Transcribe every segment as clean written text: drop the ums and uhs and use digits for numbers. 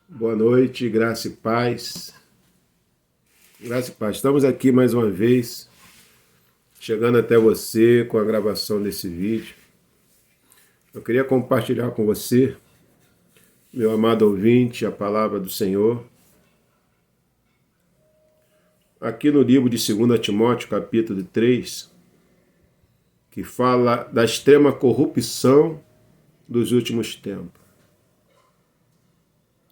Boa noite, graça e paz. Graça e paz. Estamos aqui mais uma vez, chegando até você com a gravação desse vídeo. Eu queria compartilhar com você, meu amado ouvinte, a palavra do Senhor. Aqui no livro de 2 Timóteo, capítulo 3, que fala da extrema corrupção dos últimos tempos.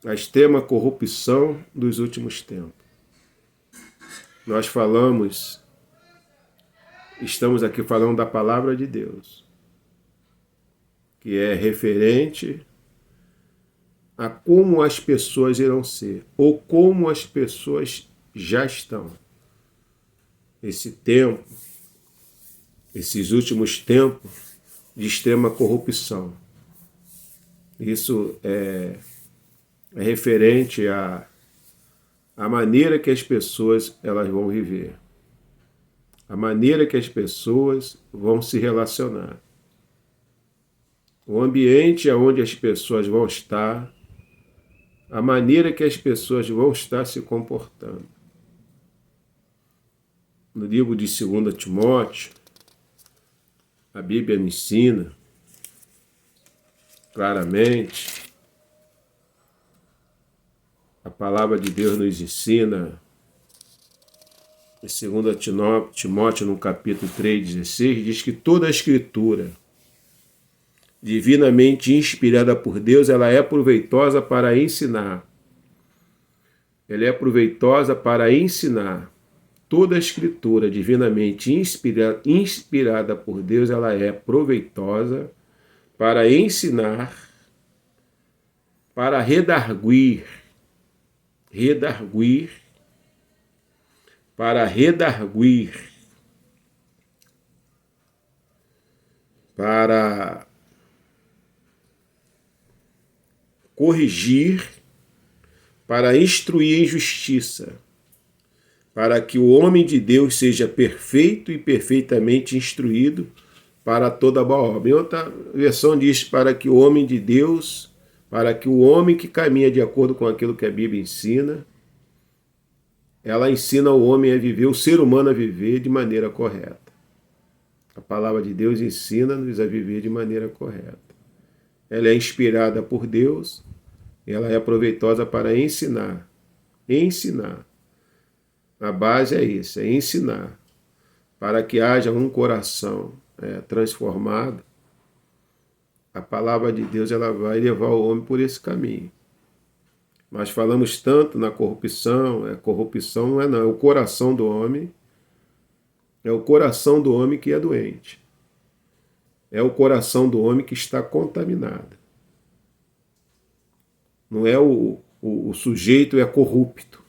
A extrema corrupção dos últimos tempos. Nós estamos aqui falando da palavra de Deus, que é referente a como as pessoas irão ser, ou como as pessoas já estão. Esse tempo, esses últimos tempos de extrema corrupção. Isso é referente à maneira que as pessoas elas vão viver, a maneira que as pessoas vão se relacionar, o ambiente onde as pessoas vão estar, a maneira que as pessoas vão estar se comportando. No livro de 2 Timóteo, a Bíblia nos ensina claramente, a palavra de Deus nos ensina, em 2 Timóteo, no capítulo 3,16, diz que toda a Escritura, divinamente inspirada por Deus, ela é proveitosa para ensinar. Ela é proveitosa para ensinar. Toda a Escritura, divinamente inspirada por Deus, ela é proveitosa para ensinar, para redarguir, para corrigir, para instruir em justiça, para que o homem de Deus seja perfeito e perfeitamente instruído para toda boa obra. Em outra versão diz para que o homem de Deus, para que o homem que caminha de acordo com aquilo que a Bíblia ensina, ela ensina o homem a viver, o ser humano a viver de maneira correta. A palavra de Deus ensina-nos a viver de maneira correta. Ela é inspirada por Deus, ela é proveitosa para ensinar. Ensinar. A base é isso, é ensinar. Para que haja um coração transformado, a palavra de Deus ela vai levar o homem por esse caminho. Nós falamos tanto na corrupção, corrupção não é não, é o coração do homem, é o coração do homem que é doente. É o coração do homem que está contaminado. Não é o sujeito é corrupto.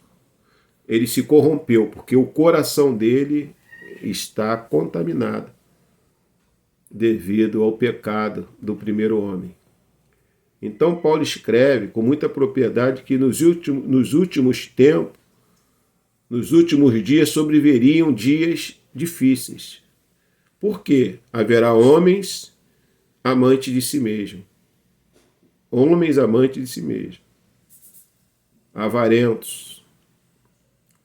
Ele se corrompeu porque o coração dele está contaminado devido ao pecado do primeiro homem. Então Paulo escreve com muita propriedade que nos últimos tempos, nos últimos dias sobreviriam dias difíceis. Por quê? Haverá homens amantes de si mesmo. Homens amantes de si mesmo. Avarentos,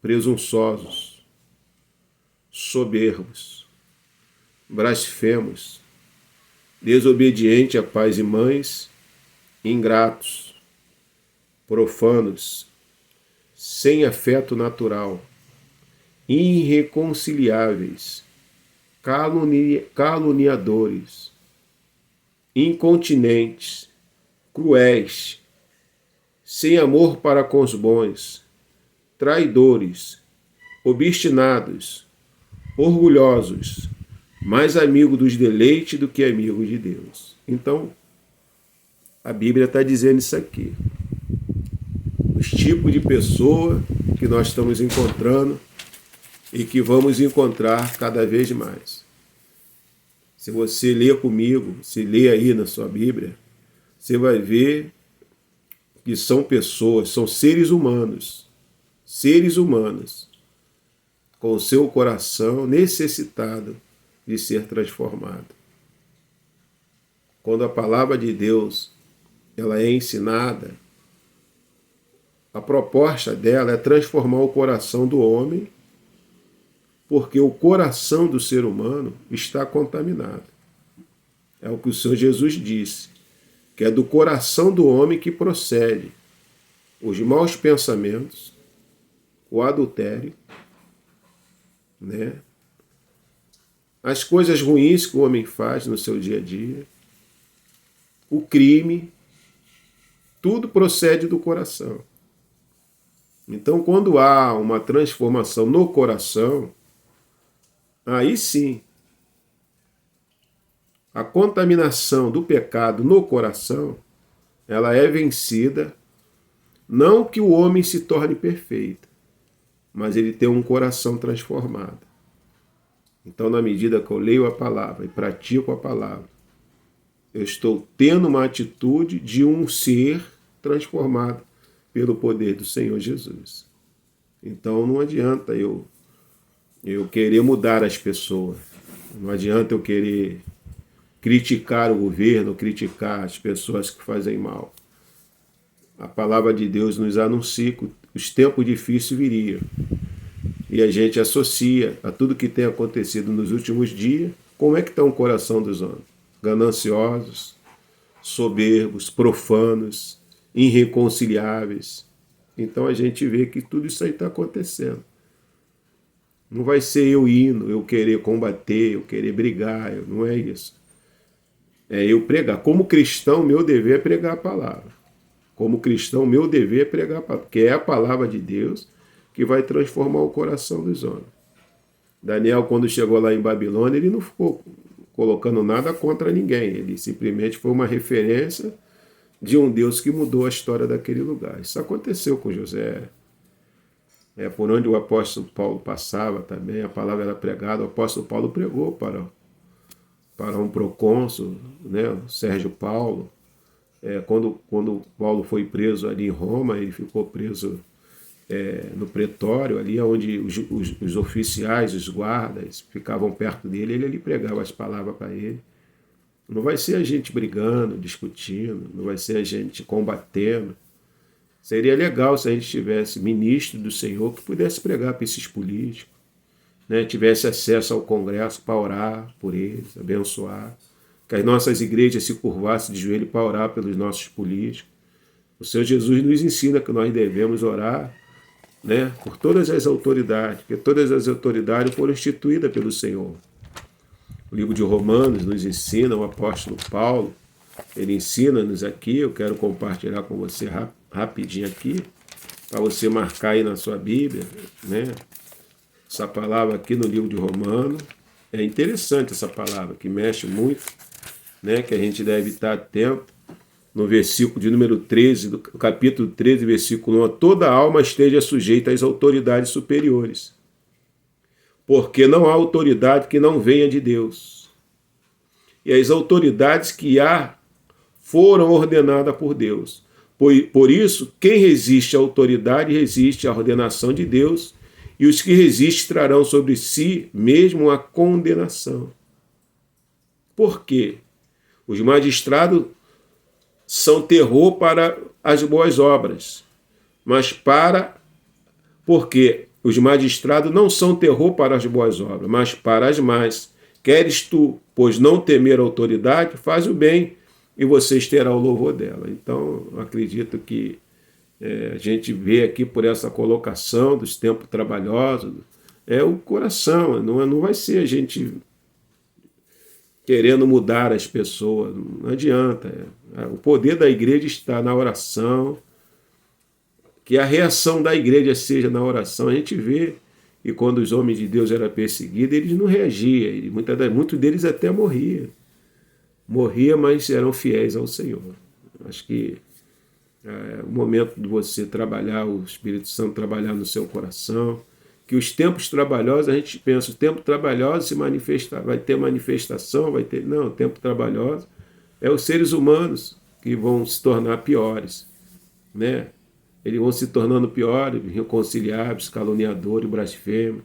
presunçosos, soberbos, blasfemos, desobedientes a pais e mães, ingratos, profanos, sem afeto natural, irreconciliáveis, caluniadores, incontinentes, cruéis, sem amor para com os bons, traidores, obstinados, orgulhosos, mais amigo dos deleites do que amigo de Deus. Então, a Bíblia está dizendo isso aqui. Os tipos de pessoa que nós estamos encontrando e que vamos encontrar cada vez mais. Se você ler comigo, se ler aí na sua Bíblia, você vai ver que são pessoas, são seres humanos, com o seu coração necessitado de ser transformado. Quando a palavra de Deus ela é ensinada, a proposta dela é transformar o coração do homem, porque o coração do ser humano está contaminado. É o que o Senhor Jesus disse, que é do coração do homem que procede os maus pensamentos, o adultério, né? As coisas ruins que o homem faz no seu dia a dia, o crime, tudo procede do coração. Então, quando há uma transformação no coração, aí sim, a contaminação do pecado no coração, ela é vencida, não que o homem se torne perfeito, mas ele tem um coração transformado. Então, na medida que eu leio a palavra e pratico a palavra, eu estou tendo uma atitude de um ser transformado pelo poder do Senhor Jesus. Então, não adianta eu querer mudar as pessoas. Não adianta eu querer criticar o governo, criticar as pessoas que fazem mal. A palavra de Deus nos anuncia que os tempos difíceis viriam. E a gente associa a tudo que tem acontecido nos últimos dias, como é que está o coração dos homens? Gananciosos, soberbos, profanos, irreconciliáveis. Então a gente vê que tudo isso aí está acontecendo. Não vai ser eu indo, eu querer combater, eu querer brigar, não é isso. É eu pregar. Como cristão, meu dever é pregar a palavra. Como cristão, meu dever é pregar a palavra, porque é a palavra de Deus que vai transformar o coração dos homens. Daniel, quando chegou lá em Babilônia, ele não ficou colocando nada contra ninguém. Ele simplesmente foi uma referência de um Deus que mudou a história daquele lugar. Isso aconteceu com José. Por onde o apóstolo Paulo passava também, a palavra era pregada. O apóstolo Paulo pregou para um procônsul, né, Sérgio Paulo. Quando Paulo foi preso ali em Roma, ele ficou preso no pretório, ali onde os oficiais, os guardas, ficavam perto dele, ele ali pregava as palavras para ele. Não vai ser a gente brigando, discutindo, não vai ser a gente combatendo. Seria legal se a gente tivesse ministro do Senhor que pudesse pregar para esses políticos, né? Tivesse acesso ao Congresso para orar por eles, abençoar, que as nossas igrejas se curvassem de joelho para orar pelos nossos políticos. O Senhor Jesus nos ensina que nós devemos orar, né, por todas as autoridades, porque todas as autoridades foram instituídas pelo Senhor. O livro de Romanos nos ensina, o apóstolo Paulo, ele ensina-nos aqui, eu quero compartilhar com você rapidinho aqui, para você marcar aí na sua Bíblia, né? Essa palavra aqui no livro de Romanos, é interessante essa palavra, que mexe muito, né, que a gente deve estar atento. No versículo de número 13, do capítulo 13, versículo 1, toda alma esteja sujeita às autoridades superiores, porque não há autoridade que não venha de Deus. E as autoridades que há foram ordenadas por Deus. Por isso, quem resiste à autoridade resiste à ordenação de Deus, e os que resistem trarão sobre si mesmo a condenação. Por quê? Os magistrados são terror para as boas obras, porque os magistrados não são terror para as boas obras, mas para as más. Queres tu, pois não temer a autoridade, faz o bem e vocês terão o louvor dela. Então, acredito que a gente vê aqui por essa colocação dos tempos trabalhosos, é o coração, não vai ser a gente querendo mudar as pessoas, não adianta. O poder da igreja está na oração, que a reação da igreja seja na oração. A gente vê, e quando os homens de Deus eram perseguidos, eles não reagiam, muitos deles até morriam. Morriam, mas eram fiéis ao Senhor. Acho que é o momento de você trabalhar, o Espírito Santo trabalhar no seu coração, que os tempos trabalhosos, a gente pensa, o tempo trabalhoso se manifestar, vai ter manifestação, vai ter... Não, o tempo trabalhoso é os seres humanos que vão se tornar piores, né? Eles vão se tornando piores, irreconciliáveis, caluniadores, blasfêmios,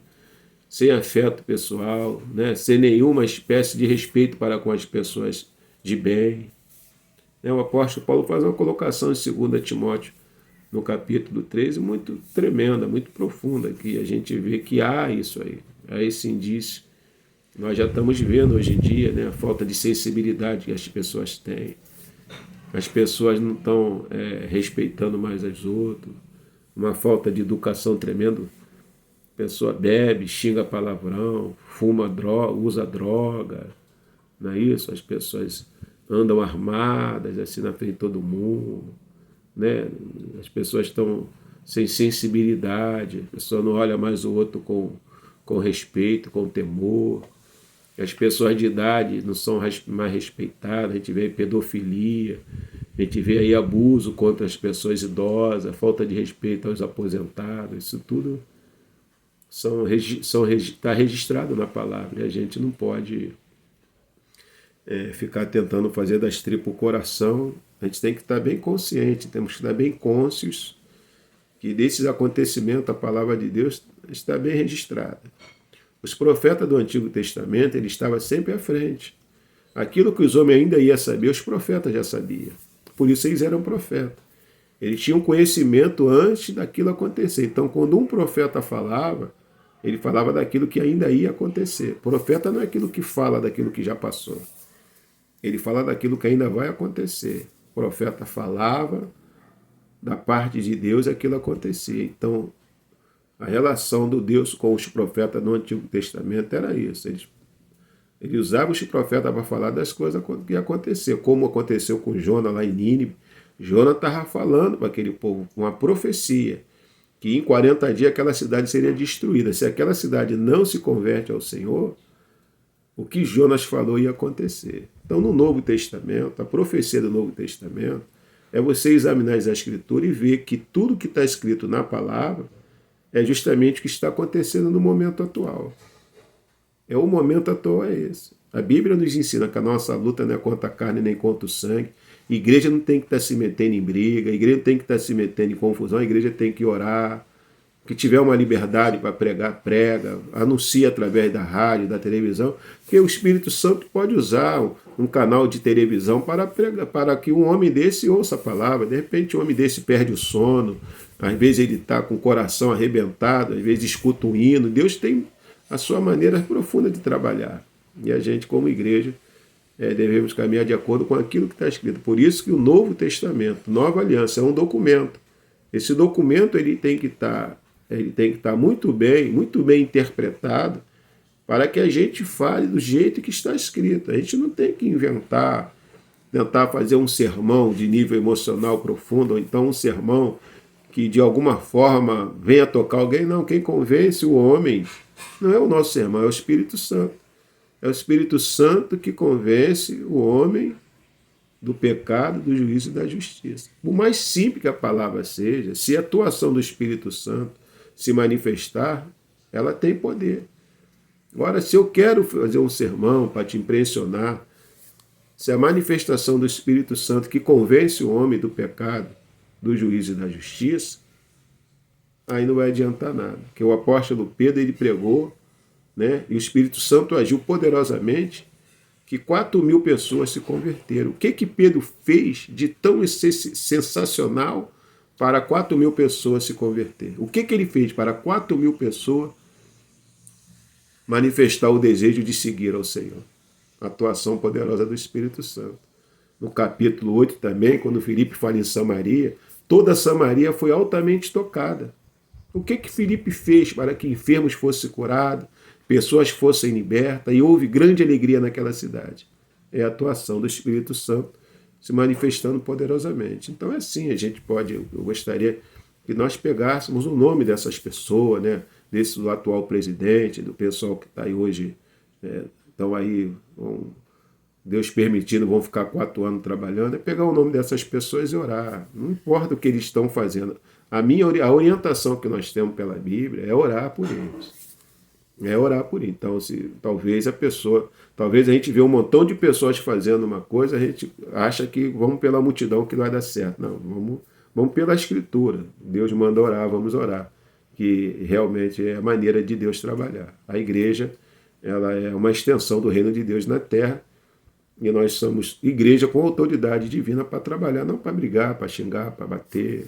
sem afeto pessoal, né? Sem nenhuma espécie de respeito para com as pessoas de bem. O apóstolo Paulo faz uma colocação em 2 Timóteo no capítulo 13, muito tremenda, muito profunda, que a gente vê que há isso aí, há esse indício. Nós já estamos vendo hoje em dia, né, a falta de sensibilidade que as pessoas têm. As pessoas não estão respeitando mais as outras, uma falta de educação tremenda. A pessoa bebe, xinga palavrão, fuma droga, usa droga, não é isso? As pessoas andam armadas assim na frente de todo mundo, né? As pessoas estão sem sensibilidade, a pessoa não olha mais o outro com respeito, com temor. As pessoas de idade não são mais respeitadas, a gente vê pedofilia, a gente vê aí abuso contra as pessoas idosas, falta de respeito aos aposentados, isso tudo está registrado na palavra, e a gente não pode ficar tentando fazer das tripas o coração. A gente tem que estar bem consciente, temos que estar bem cônscios que desses acontecimentos a palavra de Deus está bem registrada. Os profetas do Antigo Testamento, ele estava sempre à frente. Aquilo que os homens ainda iam saber, os profetas já sabiam. Por isso eles eram profetas. Eles tinham conhecimento antes daquilo acontecer. Então, quando um profeta falava, ele falava daquilo que ainda ia acontecer. Profeta não é aquilo que fala daquilo que já passou. Ele fala daquilo que ainda vai acontecer. O profeta falava da parte de Deus, aquilo acontecia. Então, a relação do Deus com os profetas no Antigo Testamento era isso. Ele usava os profetas para falar das coisas que iam acontecer, como aconteceu com Jonas lá em Nínive. Jonas estava falando para aquele povo uma profecia, que em 40 dias aquela cidade seria destruída. Se aquela cidade não se converte ao Senhor, o que Jonas falou ia acontecer. Então, no Novo Testamento, a profecia do Novo Testamento é você examinar as Escrituras e ver que tudo que está escrito na palavra é justamente o que está acontecendo no momento atual. O momento atual é esse. A Bíblia nos ensina que a nossa luta não é contra a carne nem contra o sangue. A igreja não tem que estar se metendo em briga, a igreja não tem que estar se metendo em confusão, a igreja tem que orar. Que tiver uma liberdade para pregar, prega, anuncia através da rádio, da televisão, porque o Espírito Santo pode usar um canal de televisão para pregar, para que um homem desse ouça a palavra. De repente um homem desse perde o sono, às vezes ele está com o coração arrebentado, às vezes escuta um hino. Deus tem a sua maneira profunda de trabalhar. E a gente, como igreja, devemos caminhar de acordo com aquilo que está escrito. Por isso que o Novo Testamento, Nova Aliança, é um documento. Esse documento ele tem que estar muito bem interpretado para que a gente fale do jeito que está escrito. A gente não tem que inventar, tentar fazer um sermão de nível emocional profundo, ou então um sermão que de alguma forma venha tocar alguém. Não, quem convence o homem não é o nosso sermão, é o Espírito Santo. É o Espírito Santo que convence o homem do pecado, do juízo e da justiça. Por mais simples que a palavra seja, se a atuação do Espírito Santo se manifestar, ela tem poder. Agora, se eu quero fazer um sermão para te impressionar, se a manifestação do Espírito Santo que convence o homem do pecado, do juízo e da justiça, aí não vai adiantar nada. Porque o apóstolo Pedro, ele pregou, né, e o Espírito Santo agiu poderosamente, que 4.000 pessoas se converteram. O que Pedro fez de tão sensacional para 4.000 pessoas se converter? O que ele fez para 4.000 pessoas manifestar o desejo de seguir ao Senhor? A atuação poderosa do Espírito Santo. No capítulo 8 também, quando Filipe fala em Samaria, toda Samaria foi altamente tocada. O que Filipe fez para que enfermos fossem curados, pessoas fossem libertas, e houve grande alegria naquela cidade? É a atuação do Espírito Santo se manifestando poderosamente. Então é assim, a gente pode, eu gostaria que nós pegássemos o nome dessas pessoas, né, desse do atual presidente, do pessoal que está aí hoje, estão aí, Deus permitindo, vão ficar 4 anos trabalhando, é pegar o nome dessas pessoas e orar. Não importa o que eles estão fazendo. A orientação que nós temos pela Bíblia é orar por eles. É orar por eles. Então, talvez a gente vê um montão de pessoas fazendo uma coisa, a gente acha que vamos pela multidão que vai dar certo. Não, vamos pela Escritura. Deus manda orar, vamos orar. Que realmente é a maneira de Deus trabalhar. A igreja, ela é uma extensão do reino de Deus na terra, e nós somos igreja com autoridade divina para trabalhar, não para brigar, para xingar, para bater,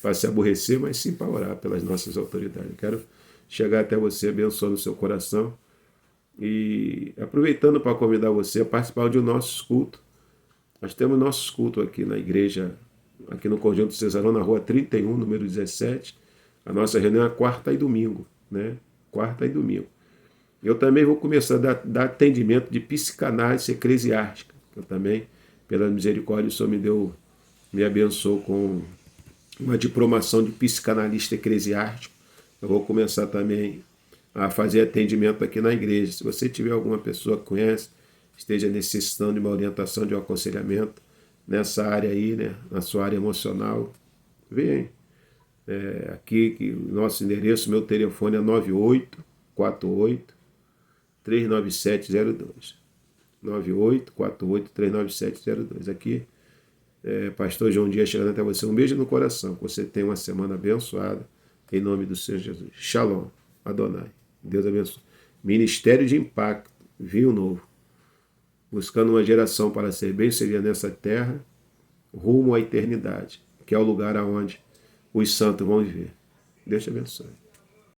para se aborrecer, mas sim para orar pelas nossas autoridades. Eu quero chegar até você abençoando o seu coração e aproveitando para convidar você a participar de um nossos cultos. Nós temos nossos cultos aqui na igreja, aqui no Conjunto Cesarão, na rua 31, número 17. A nossa reunião é quarta e domingo, né? Quarta e domingo. Eu também vou começar a dar atendimento de psicanálise eclesiástica. Eu também, pela misericórdia, o Senhor me abençoou com uma diplomação de psicanalista eclesiástico. Eu vou começar também a fazer atendimento aqui na igreja. Se você tiver alguma pessoa que conhece, esteja necessitando de uma orientação, de um aconselhamento nessa área aí, né, na sua área emocional, vem. Aqui, que o nosso endereço, meu telefone é 9848-39702. 9848-39702. Aqui, Pastor João Dias chegando até você. Um beijo no coração. Que você tenha uma semana abençoada. Em nome do Senhor Jesus. Shalom. Adonai. Deus abençoe. Ministério de Impacto. Vinho Novo. Buscando uma geração para ser bem-sucedida nessa terra, rumo à eternidade, que é o lugar aonde os santos vão viver. Deus te abençoe.